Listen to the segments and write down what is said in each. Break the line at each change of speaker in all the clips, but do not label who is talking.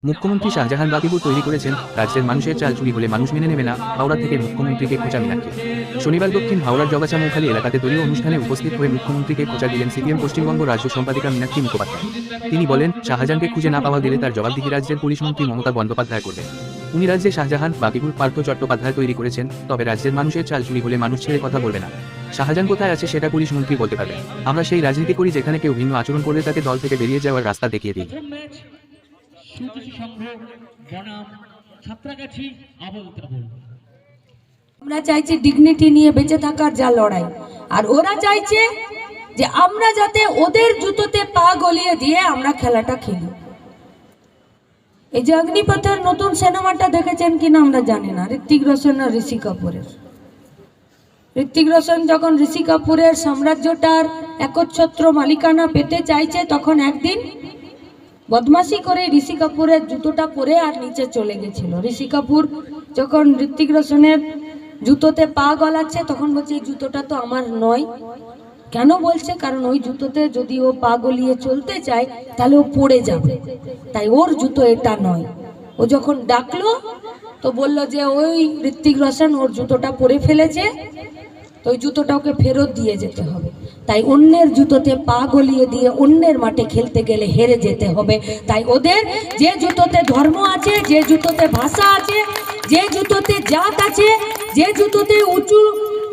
মুখ্যমন্ত্রী শাহজাহান বাকিবুর তৈরি করেছেন রাজ্যের মানুষের চাল চুরি হলে মানুষ মেনে নেবে না, হাওড়া থেকে মুখ্যমন্ত্রীকে খোঁচা মীনাক্ষী। শনিবার দক্ষিণ হাওড়ার জগাচামৌখালী এলাকাতে দলীয় অনুষ্ঠানে উপস্থিত হয়ে মুখ্যমন্ত্রীকে খোঁচা দিলেন সিপিএম পশ্চিমবঙ্গ রাজ্য সম্পাদিকা মীনাক্ষী মুখোপাধ্যায়। তিনি বলেন, শাহজাহানকে খুঁজে না পাওয়া গেলে তার জবাবদিহি রাজ্যের পুলিশ মন্ত্রী মমতা বন্দ্যোপাধ্যায় করবেন। উনি রাজ্যে শাহজাহান বাকিবুর পার্থ চট্টোপাধ্যায় তৈরি করেছেন, তবে রাজ্যের মানুষের চাল চুরি হলে মানুষ ছেড়ে কথা বলবে না। শাহজাহান কোথায় আছে সেটা পুলিশ মন্ত্রী বলতে পারবেন। আমরা সেই রাজনীতি করি যেখানে কেউ ভিন্ন আচরণ করলে তাকে দল থেকে বেরিয়ে যাওয়ার রাস্তা দেখিয়ে দিই।
আমরা চাইছি ডিগনিটি নিয়ে বেঁচে থাকার যা লড়াই, আর ওরা চাইছে যে আমরা যাতে ওদের জুতোতে পা গলিয়ে দিয়ে আমরা খেলাটা খেলি। এই যে অগ্নিপথের নতুন সিনেমাটা দেখেছেন কিনা আমরা জানি না, ঋত্বিক রোশন আর ঋষি কাপুরের। ঋত্বিক রোশন যখন ঋষি কাপুরের সাম্রাজ্যটার একচ্ছত্র মালিকানা পেতে চাইছে, তখন একদিন বদমাশি করে ঋষি কাপুরের জুতোটা পরে আর নিচে চলে গেছিল। ঋষি কাপুর যখন ঋত্বিক রোশনের জুতোতে পা গলাচ্ছে, তখন বলছে এই জুতোটা তো আমার নয়। কেন বলছে? কারণ ওই জুতোতে যদি ও পা গলিয়ে চলতে চায় তাহলে ও পড়ে যাবে, তাই ওর জুতো এটা নয়। ও যখন ডাকলো তো বললো যে ওই ঋত্বিক রোশন ওর জুতোটা পরে ফেলেছে, তো ওই জুতোটা ওকে ফেরত দিয়ে যেতে হবে। তাই অন্যের জুতোতে পা গলিয়ে দিয়ে অন্যের মাঠে খেলতে গেলে হেরে যেতে হবে। তাই ওদের যে জুতোতে ধর্ম আছে, যে জুতোতে ভাষা আছে, যে জুতোতে জাত আছে, যে জুতোতে উঁচু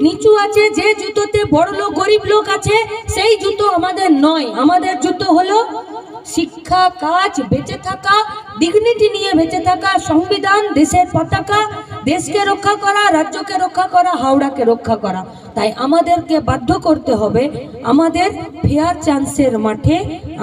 নিচু আছে, যে জুতোতে বড় লোক গরিব লোক আছে, সেই জুতো আমাদের নয়। আমাদের জুতো হলো শিক্ষা, কাজ, বেঁচে থাকা, ডিগনিটি নিয়ে বেঁচে থাকা, সংবিধান, দেশের পতাকা, দেশকে রক্ষা করা, রাজ্যকে রক্ষা করা, হাওড়াকে রক্ষা করা। তাই আমাদেরকে বাধ্য করতে হবে আমাদের ফেয়ার চান্সের মাঠে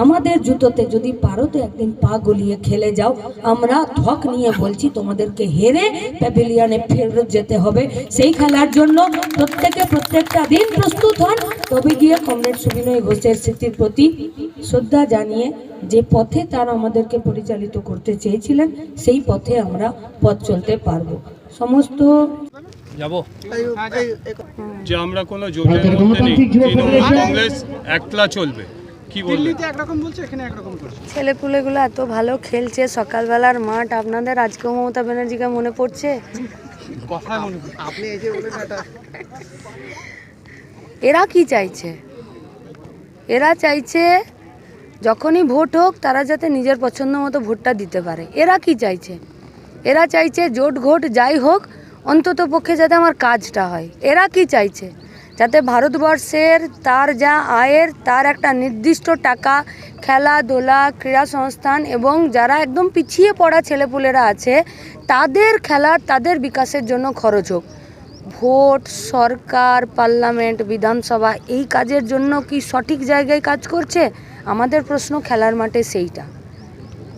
আমাদের জুতোতে যদি পারো তো একদিন পা গলিয়ে খেলে যাও। আমরা ধক নিয়ে বলছি তোমাদেরকে হেরে প্যাভিলিয়নে ফেরত যেতে হবে। সেই খেলার জন্য প্রত্যেকটা দিন প্রস্তুত হন, তবে গিয়ে কমরেড সুবিনয় ঘোষের স্মৃতির প্রতি শ্রদ্ধা জানিয়ে যে পথে তারা আমাদেরকে পরিচালিত করতে চেয়েছিলেন সেই পথে আমরা পথ চলতে পারবো। সমস্ত
যাব যে আমরা কোনো জোটের মধ্যে নেই, তৃণমূল কংগ্রেস একলা চলবে। কি বললেন?
একরকম বলছে, এখানে একরকম করছে।
ছেলেপুলেগুলো এত ভালো খেলছে, সকালবেলার মাঠ। আপনাদের আজকেও মমতা ব্যানার্জিকে মনে পড়ছে?
কথা মনে পড়ছে। আপনি এই যে বলেন এটা,
এরা কি চাইছে? এরা চাইছে যখনই ভোট হোক তারা যাতে নিজের পছন্দ মতো ভোটটা দিতে পারে। এরা কি চাইছে? এরা চাইছে জোট ঘোট যাই হোক অন্তত পক্ষে যাতে আমার কাজটা হয়। এরা কি চাইছে? যাতে ভারতবর্ষের তার যা আয়ের তার একটা নির্দিষ্ট টাকা খেলাধুলা, ক্রীড়া সংস্থান এবং যারা একদম পিছিয়ে পড়া ছেলেপুলেরা আছে তাদের খেলার, তাদের বিকাশের জন্য খরচ হোক। ভোট, সরকার, পার্লামেন্ট, বিধানসভা এই কাজের জন্য কি সঠিক জায়গায় কাজ করছে? আমাদের প্রশ্ন খেলার মাঠে সেইটা।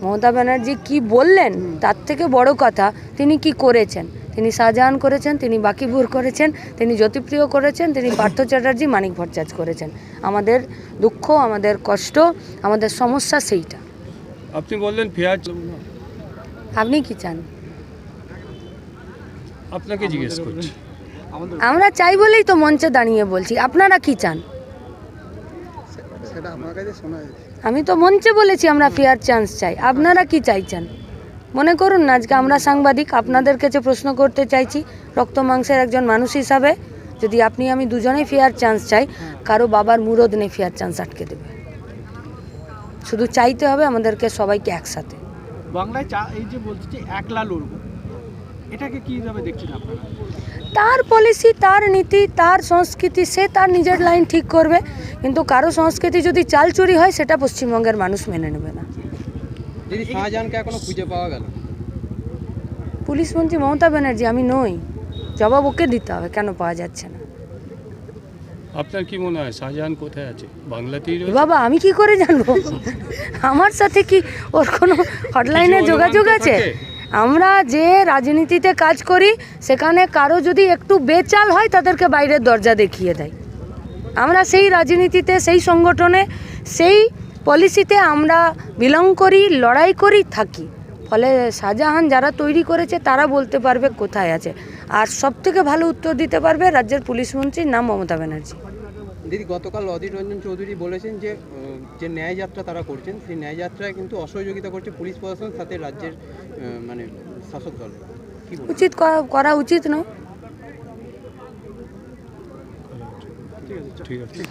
মমতা ব্যানার্জি কি বললেন তার থেকে বড় কথা তিনি কি করেছেন। তিনি শাহজাহান করেছেন, তিনি বাকিবুর করেছেন, তিনি জ্যোতিপ্রিয় করেছেন, তিনি পার্থ চ্যাটার্জি, মানিক ভট্টাচার্য করেছেন। আমাদের দুঃখ, আমাদের কষ্ট, আমাদের সমস্যা সেইটা।
আপনি বললেন ফেয়ার,
আপনি কি চান?
আপনাকে জিজ্ঞেস করছি।
আমরা চাই বলেই তো মঞ্চে দাঁড়িয়ে বলছি। আপনারা কি চান?
সেটা আমার কাছে শোনা যাচ্ছে।
আমি তো মঞ্চে বলেছি আমরা ফেয়ার চান্স চাই। আপনারা কি চাইছেন? মনে করুন না আজকে আমরা সাংবাদিক, আপনাদের কাছে প্রশ্ন করতে চাইছি রক্ত মাংসের একজন মানুষ হিসাবে। যদি আপনি আমি দুজনেই ফেয়ার চান্স চাই, কারো বাবার মুরদ নেই ফেয়ার চান্স আটকে দেবে। শুধু চাইতে হবে আমাদেরকে সবাইকে একসাথে।
বাংলায় এই যে বলছে যে একলা লড়বো, এটাকে কিভাবে দেখছেন আপনারা?
তার পলিসি, তার নীতি, তার সংস্কৃতি, সে তার নিজের লাইন ঠিক করবে। কিন্তু কারো সংস্কৃতি যদি চাল চুরি হয় সেটা পশ্চিমবঙ্গের মানুষ মেনে নেবে না।
দিদি, শাহজাহানকে এখনো খুঁজে পাওয়া গেল?
পুলিশ মন্ত্রী মমতা ব্যানার্জি, আমি নই। জবাব ওকে দিতে হবে কেন পাওয়া যাচ্ছে না।
আপনার কি মনে হয় শাহজাহান কোথায় আছে? বাংলাতেই রয়েছে?
বাবা আমি কি করে জানবো? আমার সাথে কি ওর কোনো হটলাইনে যোগাযোগ আছে? আমরা যে রাজনীতিতে কাজ করি সেখানে কারো যদি একটু বেচাল হয় তাদেরকে বাইরের দরজা দেখিয়ে দেয়। আমরা সেই রাজনীতিতে, সেই সংগঠনে, সেই পলিসিতে আমরা বিলং করি, লড়াই করি, থাকি। ফলে শাহজাহান যারা তৈরি করেছে তারা বলতে পারবে কোথায় আছে। আর সবথেকে ভালো উত্তর দিতে পারবে রাজ্যের পুলিশ মন্ত্রীর নাম মমতা ব্যানার্জি।
দিদি, গতকাল অধীর রঞ্জন চৌধুরী বলেছেন যে যে ন্যায় যাত্রা তারা করছেন সেই ন্যায় যাত্রায় কিন্তু অসহযোগিতা করছে পুলিশ প্রশাসন, সাথে রাজ্যের মানে শাসক দল। কি বলবেন?
উচিত করা উচিত নয়।
ঠিক আছে।